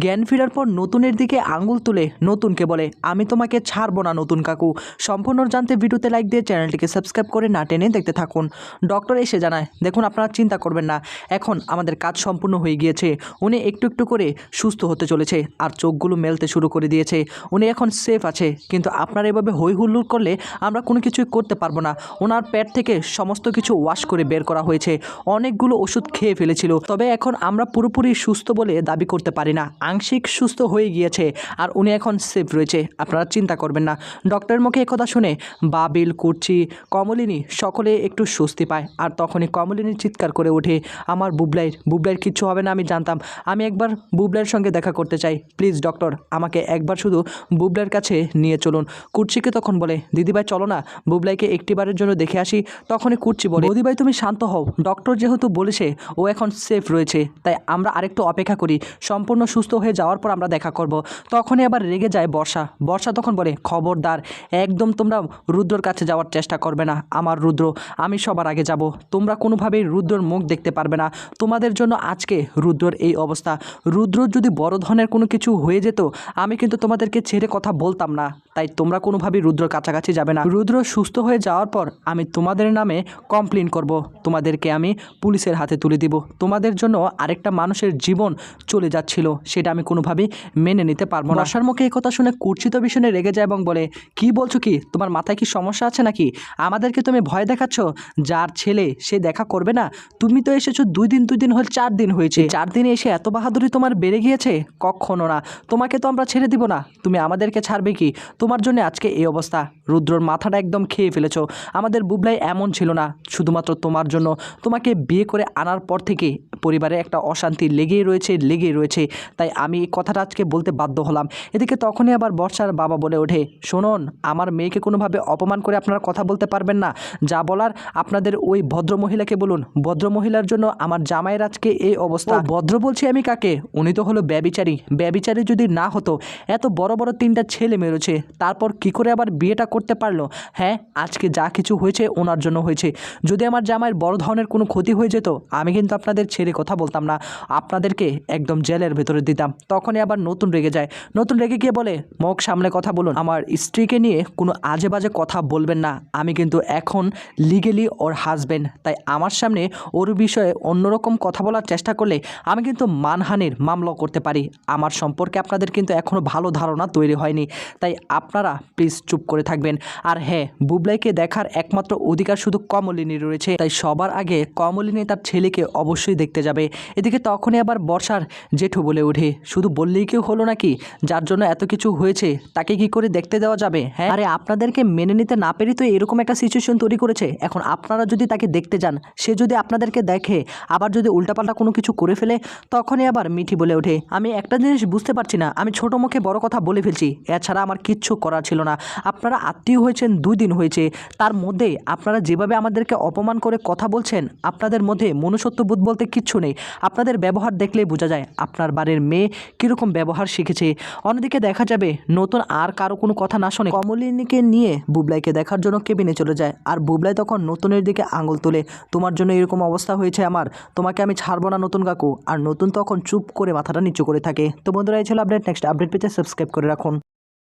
জ্ঞান ফেরার পর নতুনের দিকে আঙুল তুলে নতুনকে বলে, আমি তোমাকে ছাড়বো না নতুন কাকু। সম্পূর্ণ জানতে ভিডিওতে লাইক দিয়ে চ্যানেলটিকে সাবস্ক্রাইব করে না টেনে দেখতে থাকুন। ডক্টর এসে জানায়, দেখুন আপনারা চিন্তা করবেন না, এখন আমাদের কাজ সম্পূর্ণ হয়ে গিয়েছে। উনি একটু একটু করে সুস্থ হতে চলেছে আর চোখগুলো মেলতে শুরু করে দিয়েছে। উনি এখন সেফ আছে, কিন্তু আপনারা এভাবে হই হুল্লোড় করলে আমরা কোনো কিছুই করতে পারবো না। ওনার পেট থেকে সমস্ত কিছু ওয়াশ করে বের করা হয়েছে, অনেকগুলো ওষুধ খেয়ে ফেলেছিল, তবে এখন আমরা পুরোপুরি সুস্থ বলে দাবি করতে পারি না, আংশিক সুস্থ হয়ে গিয়েছে আর উনি এখন সেফ রয়েছে, আপনারা চিন্তা করবেন না। ডক্টরের মুখে কথা শুনে বাবিল, কুর্চি, কমলিনী সকলে একটু স্বস্তি পায়। আর তখনই কমলিনী চিৎকার করে ওঠে, আমার বুবলাইয়ের কিচ্ছু হবে না, আমি জানতাম। আমি একবার বুবলাইয়ের সঙ্গে দেখা করতে চাই, প্লিজ ডক্টর আমাকে একবার শুধু বুবলাইয়ের কাছে নিয়ে চলুন। কুর্চিকে তখন বলে, দিদিভাই চলো না, বুবলাইকে একটিবারের জন্য দেখে আসি। তখনই কুর্চি বলে, দিদিভাই তুমি শান্ত হও, ডক্টর যেহেতু বলেছে ও এখন সেফ রয়েছে, তাই আমরা আরেকটু অপেক্ষা করি, সম্পূর্ণ সুস্থ হয়ে যাওয়ার পর আমরা দেখা করব। তখনই আবার রেগে যায় বর্ষা তখন বলে, খবরদার একদম তোমরা রুদ্রর কাছে যাওয়ার চেষ্টা করবে না, আমার রুদ্র, আমি সবার আগে যাব। তোমরা কোনোভাবেই রুদ্রর মুখ দেখতে পারবে না, তোমাদের জন্য আজকে রুদ্রর এই অবস্থা। রুদ্রর যদি বড় ধরনের কোনো কিছু হয়ে যেত, আমি কিন্তু তোমাদেরকে ছেড়ে কথা বলতাম না, তাই তোমরা কোনোভাবেই রুদ্রর কাছাকাছি যাবে না। রুদ্র সুস্থ হয়ে যাওয়ার পর আমি তোমাদের নামে কমপ্লেন করব, তোমাদেরকে আমি পুলিশের হাতে তুলে দিব। তোমাদের জন্য আরেকটা মানুষের জীবন চলে যাচ্ছিল, সেটা আমি কোনোভাবেই মেনে নিতে পারবো না। বর্ষার মুখে এই কথা শুনে কুর্চিত ভীষণে রেগে যায় এবং বলে, কি বলছো কি, তোমার মাথায় কি সমস্যা আছে নাকি? আমাদেরকে তুমি ভয় দেখাচ্ছ? যার ছেলে সে দেখা করবে না? তুমি তো এসেছো দুই দিন হল 4 দিন হয়েছে, 4 দিনে এসে এত বাহাদুরি তোমার বেড়ে গিয়েছে? কখনো না, তোমাকে তো আমরা ছেড়ে দিব না, তুমি আমাদেরকে ছাড়বে কি? তোমার জন্য আজকে এই অবস্থা। রুদ্রর মাথাটা একদম খেয়ে ফেলেছো। আমাদের বুবলাই এমন ছিল না, শুধুমাত্র তোমার জন্য, তোমাকে বিয়ে করে আনার পর থেকে পরিবারে একটা অশান্তি লেগেই রয়েছে, তাই আমি এই কথাটা আজকে বলতে বাধ্য হলাম। এদিকে তখনই আবার বর্ষার বাবা বলে ওঠে, শুনুন, আমার মেয়েকে কোনোভাবে অপমান করে আপনারা কথা বলতে পারবেন না, যা বলার আপনাদের ওই ভদ্রমহিলাকে বলুন। ভদ্রমহিলার জন্য আমার জামাইয়ের আজকে এই অবস্থা। ভদ্র বলছি আমি কাকে? উনি তো হলো ব্যভিচারী যদি না হতো, এত বড় বড় 3টা ছেলে মেরেছে, তারপর কি করে আবার বিয়েটা করতে পারলো? হ্যাঁ, আজকে যা কিছু হয়েছে ওনার জন্য হয়েছে। যদি আমার জামাইয়ের বড় ধরনের কোনো ক্ষতি হয়ে যেত, আমি কিন্তু আপনাদের ছেড়ে কথা বলতাম না, আপনাদেরকে একদম জেলের ভেতরে দিতাম। তখনই আবার নতুন রেগে যায়। নতুন রেগে গিয়ে বলে, মুখ সামলে কথা বলুন, আমার স্ত্রীকে নিয়ে কোনো আজে বাজে কথা বলবেন না। আমি কিন্তু এখন লিগেলি ওর হাজব্যান্ড, তাই আমার সামনে ওর বিষয়ে অন্যরকম কথা বলার চেষ্টা করলে আমি কিন্তু মানহানির মামলা করতে পারি। আমার সম্পর্কে আপনাদের কিন্তু এখনও ভালো ধারণা তৈরি হয়নি, তাই আপনারা প্লিজ চুপ করে থাকবেন। আর হ্যাঁ, বুবলাইকে দেখার একমাত্র অধিকার শুধু কমলিনী রয়েছে, তাই সবার আগে কমলিনী তার ছেলেকে অবশ্যই দেখতে যাবে। এদিকে তখনই আবার বর্ষার জেঠু বলে ওঠে, শুধু বললেই কেউ হলো নাকি? যার জন্য এত কিছু হয়েছে তাকে কি করে দেখতে দেওয়া যাবে? হ্যাঁ, আরে আপনাদেরকে মেনে নিতে না পেরে তো এরকম একটা সিচুয়েশন তৈরি করেছে। এখন আপনারা যদি তাকে দেখতে যান, সে যদি আপনাদেরকে দেখে আবার যদি উল্টাপাল্টা কোনো কিছু করে ফেলে, তখনই আবার মিঠি বলে ওঠে, আমি একটা জিনিস বুঝতে পারছি না, আমি ছোট মুখে বড় কথা বলে ফেলছি, এছাড়া আমার কিচ্ছু করার ছিল না। আপনারা আত্মীয় হয়েছেন 2 দিন হয়েছে, তার মধ্যে আপনারা যেভাবে আমাদেরকে অপমান করে কথা বলছেন, আপনাদের মধ্যে মনুষ্যত্ববোধ বলতে কিচ্ছু নেই। আপনাদের ব্যবহার দেখলেই বোঝা যায় আপনার বাড়ির মেয়ে কীরকম ব্যবহার শিখেছে। অন্যদিকে দেখা যাবে নতুন আর কারো কোনো কথা না শুনে কমলিনীকে নিয়ে বুবলাইকে দেখার জন্য কেবিনে চলে যায়। আর বুবলাই তখন নতুনের দিকে আঙুল তোলে, তোমার জন্য এরকম অবস্থা হয়েছে আমার, তোমাকে আমি ছাড়বো না নতুন কাকু। আর নতুন তখন চুপ করে মাথাটা নিচু করে থাকে। তো বন্ধুরা, এই ছিল আপডেট, নেক্সট আপডেট পেতে সাবস্ক্রাইব করে রাখুন।